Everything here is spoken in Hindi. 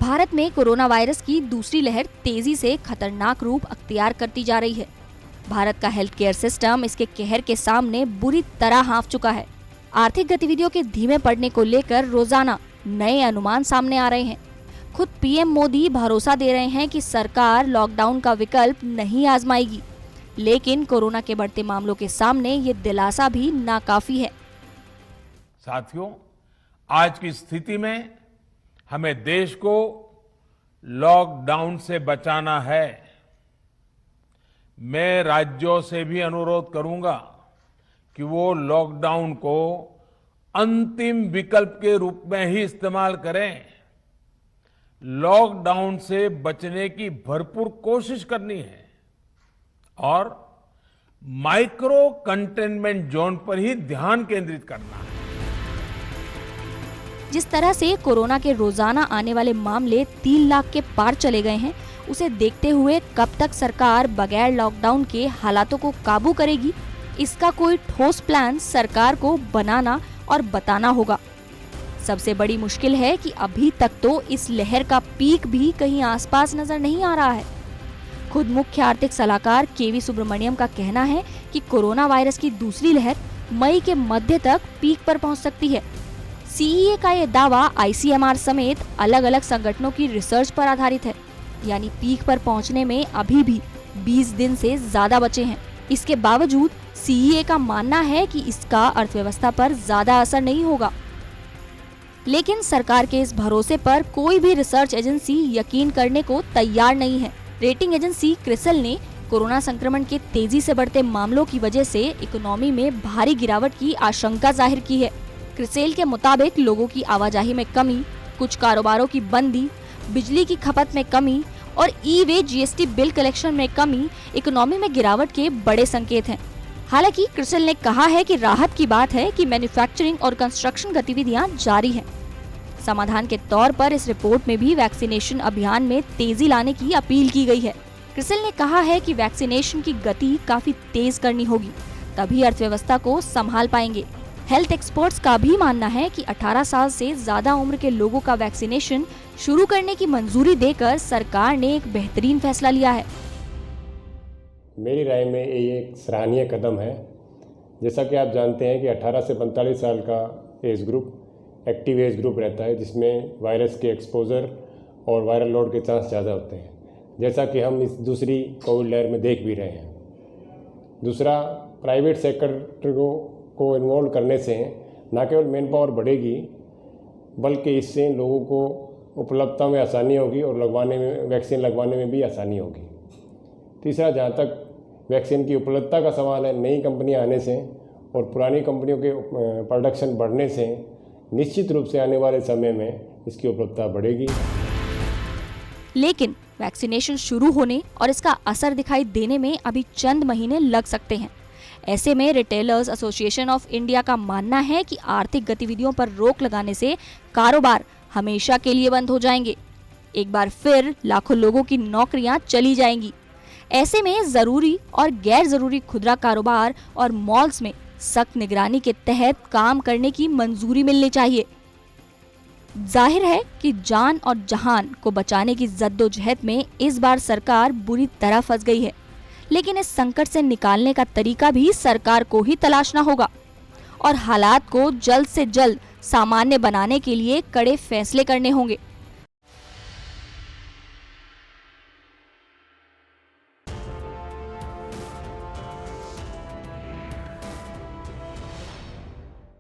भारत में कोरोना वायरस की दूसरी लहर तेजी से खतरनाक रूप अख्तियार करती जा रही है। भारत का हेल्थ केयर सिस्टम इसके कहर के सामने बुरी तरह हाँफ चुका है। आर्थिक गतिविधियों के धीमे पड़ने को लेकर रोजाना नए अनुमान सामने आ रहे हैं। खुद पीएम मोदी भरोसा दे रहे हैं कि सरकार लॉकडाउन का विकल्प नहीं आजमाएगी, लेकिन कोरोना के बढ़ते मामलों के सामने ये दिलासा भी नाकाफी है। साथियों, आज की स्थिति में हमें देश को लॉकडाउन से बचाना है। मैं राज्यों से भी अनुरोध करूंगा कि वो लॉकडाउन को अंतिम विकल्प के रूप में ही इस्तेमाल करें। लॉकडाउन से बचने की भरपूर कोशिश करनी है और माइक्रो कंटेनमेंट जोन पर ही ध्यान केंद्रित करना है। जिस तरह से कोरोना के रोजाना आने वाले मामले 3 लाख के पार चले गए हैं, उसे देखते हुए कब तक सरकार बगैर लॉकडाउन के हालातों को काबू करेगी, इसका कोई ठोस प्लान सरकार को बनाना और बताना होगा। सबसे बड़ी मुश्किल है कि अभी तक तो इस लहर का पीक भी कहीं आसपास नजर नहीं आ रहा है। खुद मुख्य आर्थिक सलाहकार केवी सुब्रमण्यम का कहना है कि कोरोना वायरस की दूसरी लहर मई के मध्य तक पीक पर पहुंच सकती है। सीईए का ये दावा आईसीएमआर समेत अलग अलग संगठनों की रिसर्च पर आधारित है, यानी पीक पर पहुंचने में अभी भी 20 दिन से ज्यादा बचे हैं। इसके बावजूद सीईए का मानना है कि इसका अर्थव्यवस्था पर ज्यादा असर नहीं होगा। लेकिन सरकार के इस भरोसे पर कोई भी रिसर्च एजेंसी यकीन करने को तैयार नहीं है। रेटिंग एजेंसी क्रिसिल ने कोरोना संक्रमण के तेजी से बढ़ते मामलों की वजह से इकोनॉमी में भारी गिरावट की आशंका जाहिर की है। क्रिसेल के मुताबिक लोगों की आवाजाही में कमी, कुछ कारोबारों की बंदी, बिजली की खपत में कमी और ई-वे जीएसटी बिल कलेक्शन में कमी इकोनॉमी में गिरावट के बड़े संकेत हैं। हालांकि क्रिसेल ने कहा है कि राहत की बात है कि मैन्युफैक्चरिंग और कंस्ट्रक्शन गतिविधियां जारी हैं। समाधान के तौर पर इस रिपोर्ट में भी वैक्सीनेशन अभियान में तेजी लाने की अपील की गई है। क्रिसेल ने कहा है कि वैक्सीनेशन की गति काफी तेज करनी होगी, तभी अर्थव्यवस्था को संभाल पाएंगे। हेल्थ एक्सपर्ट्स का भी मानना है कि 18 साल से ज्यादा उम्र के लोगों का वैक्सीनेशन शुरू करने की मंजूरी देकर सरकार ने एक बेहतरीन फैसला लिया है। मेरी राय में ये एक सराहनीय कदम है। जैसा कि आप जानते हैं कि 18 से 45 साल का age group active age group रहता है, जिसमें वायरस के एक्सपोजर और वायरल लोड के चांस ज़्यादा होते हैं, जैसा कि हम इस दूसरी कोविड लहर में देख भी रहे हैं। दूसरा, प्राइवेट सेक्टर को इन्वॉल्व करने से न केवल मैन पावर बढ़ेगी, बल्कि इससे लोगों को उपलब्धता में आसानी होगी और वैक्सीन लगवाने में भी आसानी होगी। तीसरा, जहाँ तक वैक्सीन की उपलब्धता का सवाल है, नई कंपनियां आने से और पुरानी कंपनियों के प्रोडक्शन बढ़ने से निश्चित रूप से आने वाले समय में इसकी उपलब्धता बढ़ेगी। लेकिन वैक्सीनेशन शुरू होने और इसका असर दिखाई देने में अभी चंद महीने लग सकते हैं। ऐसे में रिटेलर्स एसोसिएशन ऑफ इंडिया का मानना है कि आर्थिक गतिविधियों पर रोक लगाने से कारोबार हमेशा के लिए बंद हो जाएंगे। एक बार फिर लाखों लोगों की नौकरियां चली जाएंगी। ऐसे में जरूरी और गैर जरूरी खुदरा कारोबार और मॉल्स में सख्त निगरानी के तहत काम करने की मंजूरी मिलनी चाहिए। जाहिर है कि जान और जहान को बचाने की जद्दोजहद में इस बार सरकार बुरी तरह फंस गई है, लेकिन इस संकट से निकालने का तरीका भी सरकार को ही तलाशना होगा और हालात को जल्द से जल्द सामान्य बनाने के लिए कड़े फैसले करने होंगे।